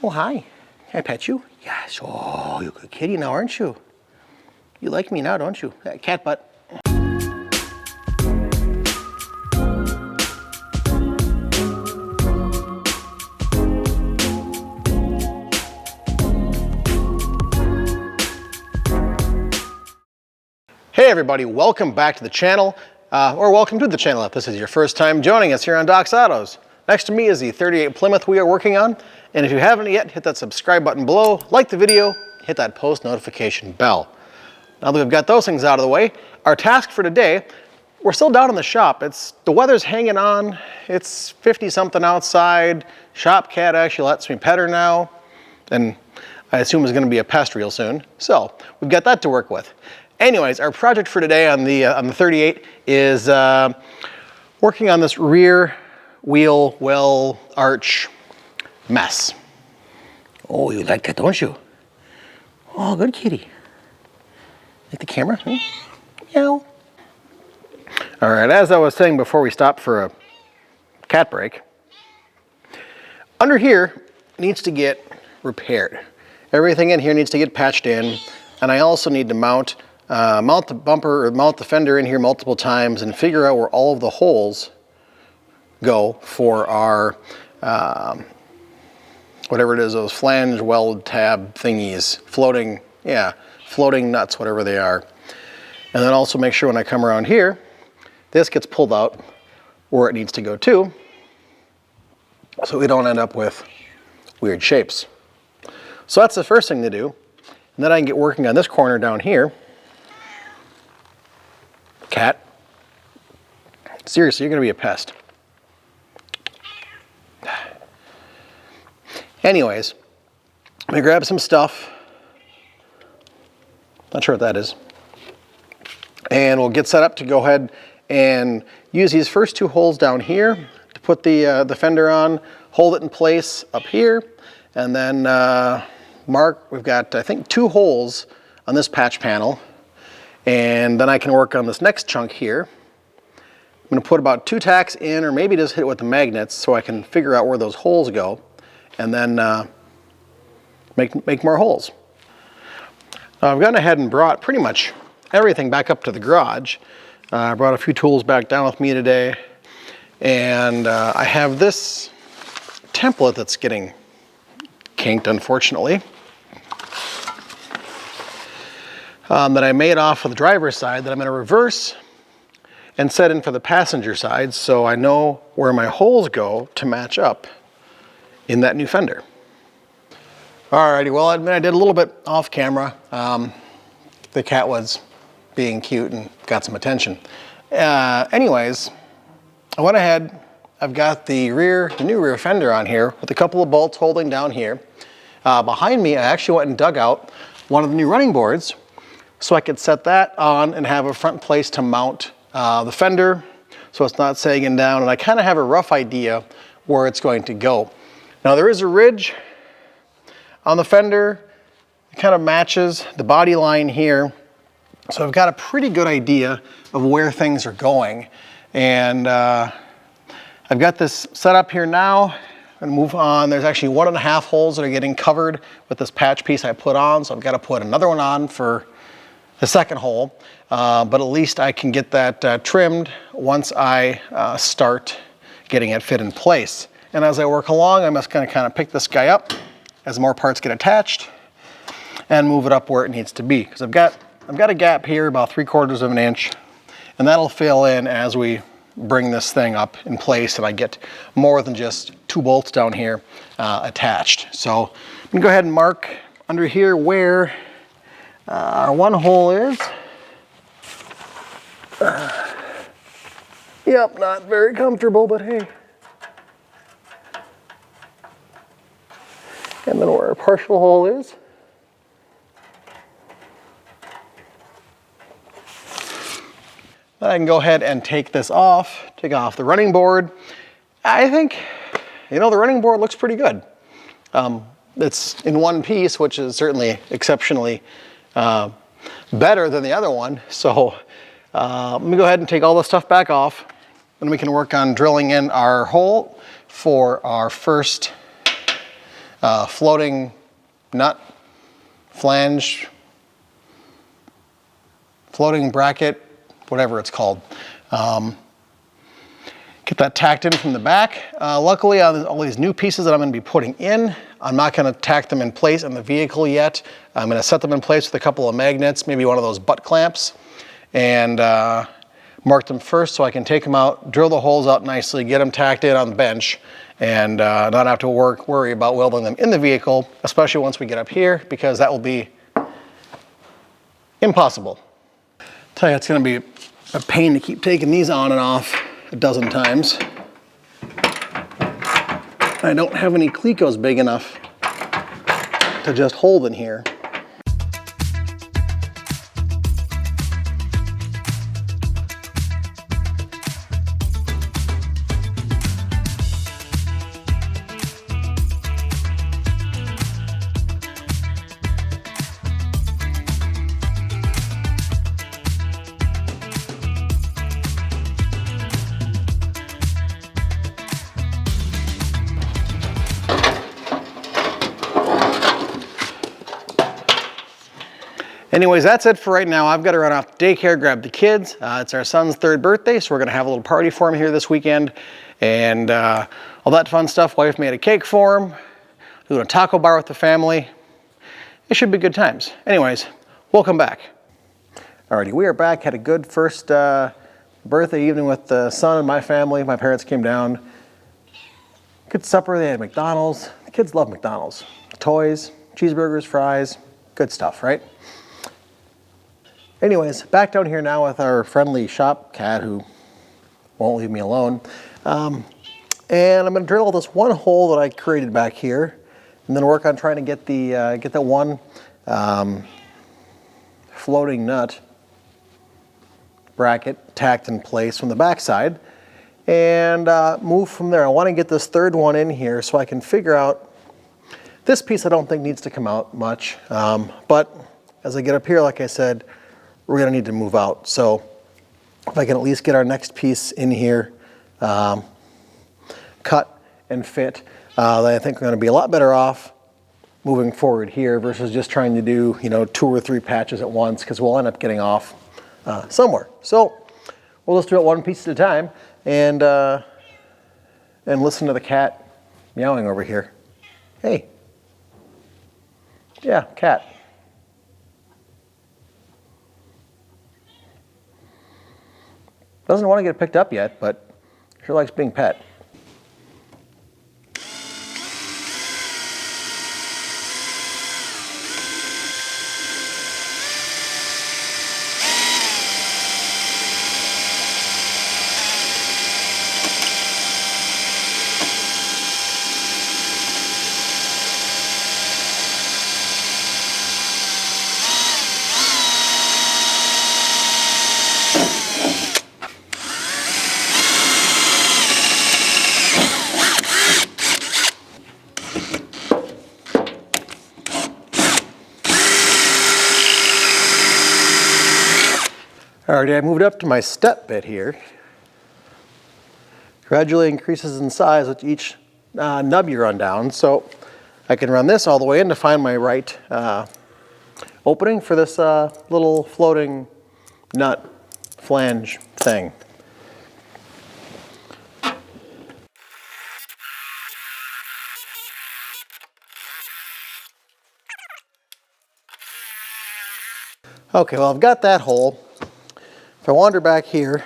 Oh, hi. Can I pet you? Yes. Oh, you're a good kitty now, aren't you? You like me now, don't you? Cat butt. Hey everybody, welcome back to the channel, or welcome to the channel if this is your first time joining us here on Doc's Autos. Next to me is the 38 Plymouth we are working on, and if you haven't yet, hit that subscribe button below, like the video, hit that post notification bell. Now that we've got those things out of the way, our task for today, we're still down in the shop. The weather's hanging on, it's 50 something outside, shop cat actually lets me pet her now, and I assume it's gonna be a pest real soon, so we've got that to work with. Anyways, our project for today on the 38 is working on this rear wheel well arch mess. Oh, you like that, don't you? Oh, good kitty. Like the camera? Hmm? Meow. All right, as I was saying before we stopped for a cat break, under here needs to get repaired. Everything in here needs to get patched in, and I also need to mount the bumper or mount the fender in here multiple times and figure out where all of the holes go for our whatever it is, those flange weld tab thingies, floating nuts, whatever they are. And then also make sure when I come around here, this gets pulled out where it needs to go to, so we don't end up with weird shapes. So that's the first thing to do. And then I can get working on this corner down here. Cat, seriously, you're gonna be a pest. Anyways, let me grab some stuff. Not sure what that is. And we'll get set up to go ahead and use these first two holes down here to put the fender on, hold it in place up here, and then we've got, I think, 2 holes on this patch panel. And then I can work on this next chunk here. I'm gonna put about 2 tacks in, or maybe just hit it with the magnets so I can figure out where those holes go, and then make more holes. Now I've gone ahead and brought pretty much everything back up to the garage. I brought a few tools back down with me today, and I have this template that's getting kinked, unfortunately. That I made off of the driver's side that I'm going to reverse and set in for the passenger side, so I know where my holes go to match up in that new fender. Alrighty, well, I admit I did a little bit off camera. The cat was being cute and got some attention. Anyways, I went ahead, I've got the new rear fender on here with a couple of bolts holding down here. Behind me, I actually went and dug out one of the new running boards so I could set that on and have a front place to mount the fender so it's not sagging down, and I kind of have a rough idea where it's going to go. Now there is a ridge on the fender. It kind of matches the body line here, so I've got a pretty good idea of where things are going, and I've got this set up here now. I'm gonna move on. There's actually 1.5 holes that are getting covered with this patch piece I put on, so I've got to put another one on for the second hole, but at least I can get that trimmed once I start getting it fit in place. And as I work along, I'm just gonna kind of pick this guy up as more parts get attached and move it up where it needs to be. Because I've got a gap here about 3/4 of an inch, and that'll fill in as we bring this thing up in place and I get more than just 2 bolts down here attached. So I'm gonna go ahead and mark under here where our one hole is. Yep, not very comfortable, but hey. And then where our partial hole is. Then I can go ahead and take this off, take off the running board. I think, the running board looks pretty good. It's in one piece, which is certainly exceptionally better than the other one. So let me go ahead and take all this stuff back off, and we can work on drilling in our hole for our first floating nut, flange, floating bracket, whatever it's called. Get that tacked in from the back. Luckily, on all these new pieces that I'm going to be putting in, I'm not going to tack them in place in the vehicle yet. I'm going to set them in place with a couple of magnets, maybe one of those butt clamps, and mark them first so I can take them out, drill the holes out nicely, get them tacked in on the bench, and not have to worry about welding them in the vehicle, especially once we get up here, because that will be impossible. Tell you, it's going to be a pain to keep taking these on and off a dozen times. I don't have any clecos big enough to just hold in here. Anyways, that's it for right now. I've got to run off to daycare, grab the kids. It's our son's 3rd birthday, so we're going to have a little party for him here this weekend. And all that fun stuff. Wife made a cake for him. Doing a taco bar with the family. It should be good times. Anyways, we'll come back. Alrighty, we are back. Had a good first birthday evening with the son and my family. My parents came down. Good supper. They had McDonald's. The kids love McDonald's. Toys, cheeseburgers, fries. Good stuff, right? Anyways, back down here now with our friendly shop cat who won't leave me alone. And I'm going to drill this one hole that I created back here, and then work on trying to get that one floating nut bracket tacked in place from the back side, and move from there. I want to get this 3rd one in here so I can figure out this piece. I don't think needs to come out much, but as I get up here, like I said, we're going to need to move out. So if I can at least get our next piece in here, cut and fit, then I think we're going to be a lot better off moving forward here versus just trying to do, 2 or 3 patches at once, because we'll end up getting off somewhere. So we'll just do it one piece at a time, and listen to the cat meowing over here. Hey. Yeah, cat. Doesn't want to get picked up yet, but sure likes being pet. Alrighty, I moved up to my step bit here. Gradually increases in size with each nub you run down. So I can run this all the way in to find my right opening for this little floating nut flange thing. Okay, well, I've got that hole. If I wander back here,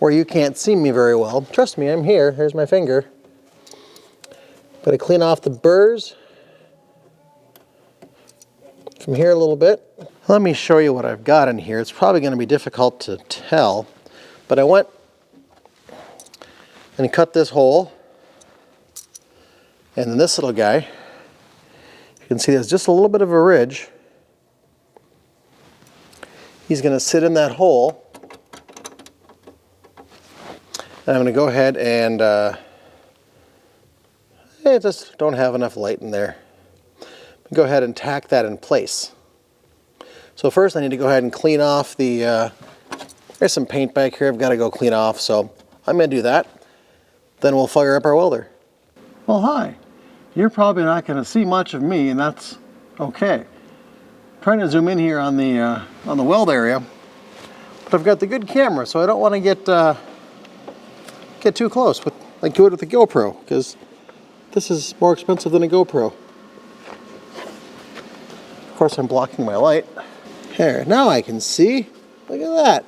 where you can't see me very well, trust me, I'm here. Here's my finger. Gotta clean off the burrs from here a little bit. Let me show you what I've got in here. It's probably going to be difficult to tell, but I went and cut this hole, and then this little guy, you can see there's just a little bit of a ridge. He's going to sit in that hole, and I'm going to go ahead and I just don't have enough light in there. Go ahead and tack that in place. So first I need to go ahead and clean off the, there's some paint back here I've got to go clean off, so I'm going to do that. Then we'll fire up our welder. Well, hi. You're probably not going to see much of me, and that's okay. I'm trying to zoom in here on the weld area, but I've got the good camera, so I don't want to get too close, like do it with the GoPro, because this is more expensive than a GoPro. Of course, I'm blocking my light. Here, now I can see. Look at that.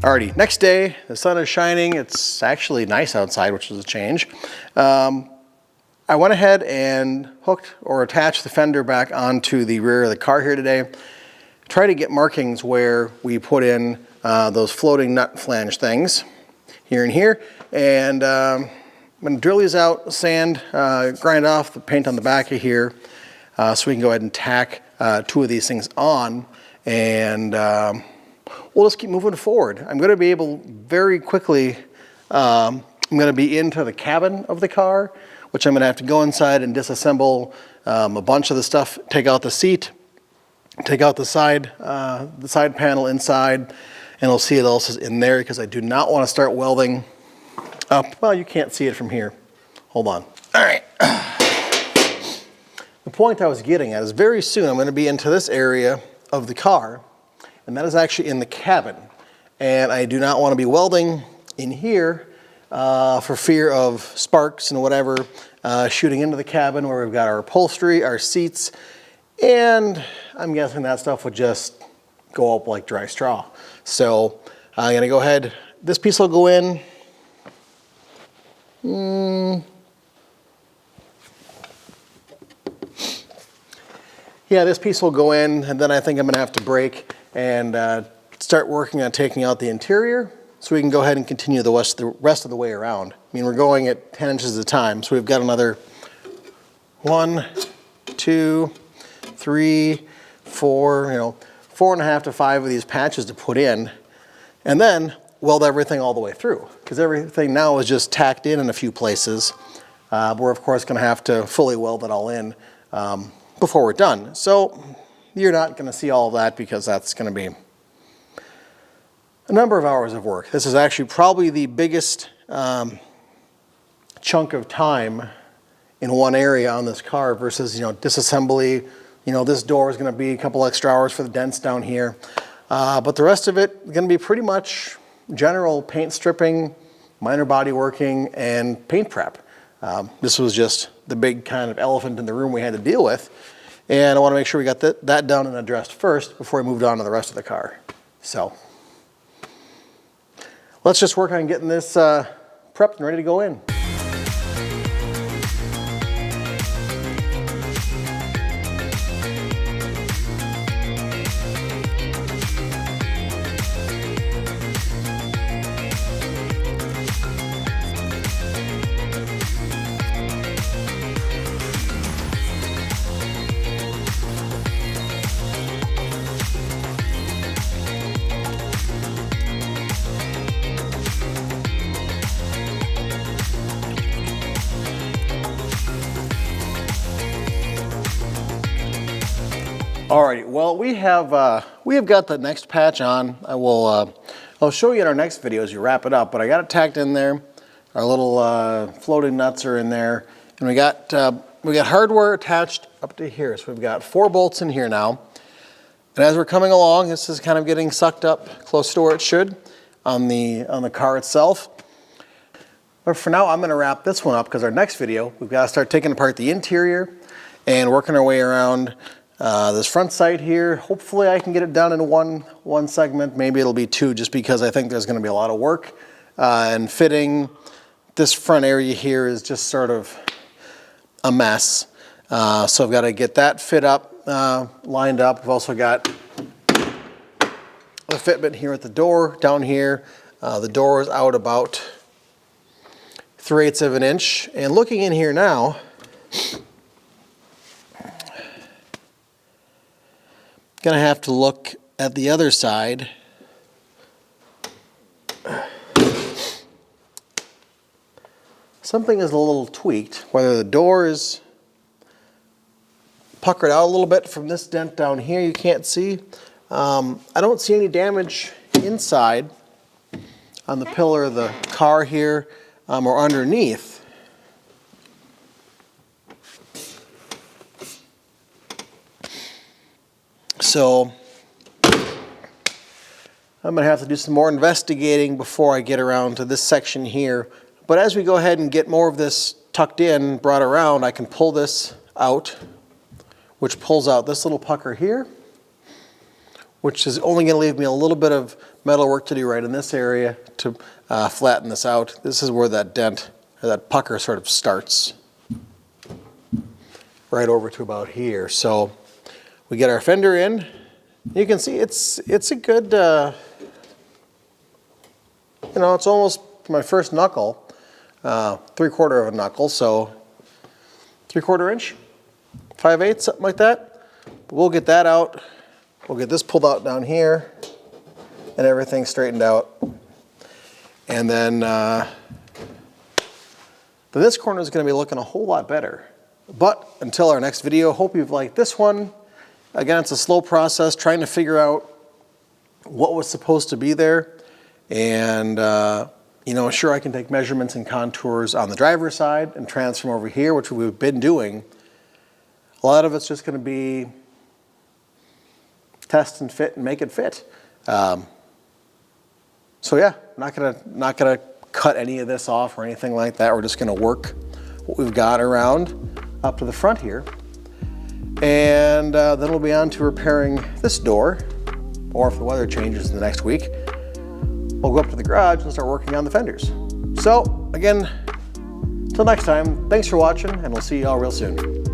Alrighty, next day, the sun is shining. It's actually nice outside, which is a change. I went ahead and hooked or attached the fender back onto the rear of the car here today. Try to get markings where we put in those floating nut flange things here and here. And I'm going to drill these out, sand, grind off the paint on the back of here so we can go ahead and tack 2 of these things on, and we'll just keep moving forward. I'm going to be able very quickly, I'm going to be into the cabin of the car, which I'm going to have to go inside and disassemble a bunch of the stuff, take out the seat, take out the side panel inside, and we'll see what else is in there, because I do not want to start welding up. Well, you can't see it from here. Hold on. All right. The point I was getting at is very soon I'm going to be into this area of the car, and that is actually in the cabin. And I do not want to be welding in here for fear of sparks and whatever shooting into the cabin where we've got our upholstery, our seats, and I'm guessing that stuff would just go up like dry straw. So I'm going to go ahead. This piece will go in. Yeah, this piece will go in, and then I think I'm going to have to break and start working on taking out the interior so we can go ahead and continue the rest of the way around. I mean, we're going at 10 inches at a time, so we've got another 1, 2, 3, 4, 4.5 to 5 of these patches to put in, and then weld everything all the way through, because everything now is just tacked in a few places. We're of course going to have to fully weld it all in before we're done. So you're not going to see all of that, because that's going to be a number of hours of work. This is actually probably the biggest chunk of time in one area on this car versus, disassembly. This door is going to be a couple extra hours for the dents down here. But the rest of it is going to be pretty much general paint stripping, minor body working, and paint prep. This was just the big kind of elephant in the room we had to deal with. And I want to make sure we got that done and addressed first before we moved on to the rest of the car. So let's just work on getting this prepped and ready to go in. Alrighty, well we have got the next patch on. I'll show you in our next video as you wrap it up, but I got it tacked in there. Our little floating nuts are in there, and we got hardware attached up to here. So we've got 4 bolts in here now. And as we're coming along, this is kind of getting sucked up close to where it should on the car itself. But for now, I'm going to wrap this one up, because our next video, we've got to start taking apart the interior and working our way around this front sight here. Hopefully I can get it done in one segment. Maybe it'll be 2, just because I think there's going to be a lot of work. And fitting this front area here is just sort of a mess. So I've got to get that fit up, lined up. We've also got the fitment here at the door down here. The door is out about 3/8 of an inch. And looking in here now, gonna have to look at the other side. something is a little tweaked, whether the door is puckered out a little bit from this dent down here you can't see. I don't see any damage inside on the pillar of the car here or underneath. So I'm going to have to do some more investigating before I get around to this section here. But as we go ahead and get more of this tucked in, brought around, I can pull this out, which pulls out this little pucker here, which is only going to leave me a little bit of metal work to do right in this area to flatten this out. This is where that dent, or that pucker sort of starts, right over to about here. So we get our fender in. You can see it's a good, you know, it's almost my first knuckle, 3/4 of a knuckle, so 3/4 inch, 5/8, something like that. But we'll get that out. We'll get this pulled out down here and everything straightened out. And then this corner is going to be looking a whole lot better. But until our next video, hope you've liked this one. Again, it's a slow process trying to figure out what was supposed to be there. And, you know, sure, I can take measurements and contours on the driver's side and transfer them over here, which we've been doing. A lot of it's just going to be test and fit and make it fit. So yeah, not gonna cut any of this off or anything like that. We're just gonna work what we've got around up to the front here. And then we'll be on to repairing this door, or if the weather changes in the next week, we'll go up to the garage and start working on the fenders. So again, until next time, thanks for watching, and we'll see you all real soon.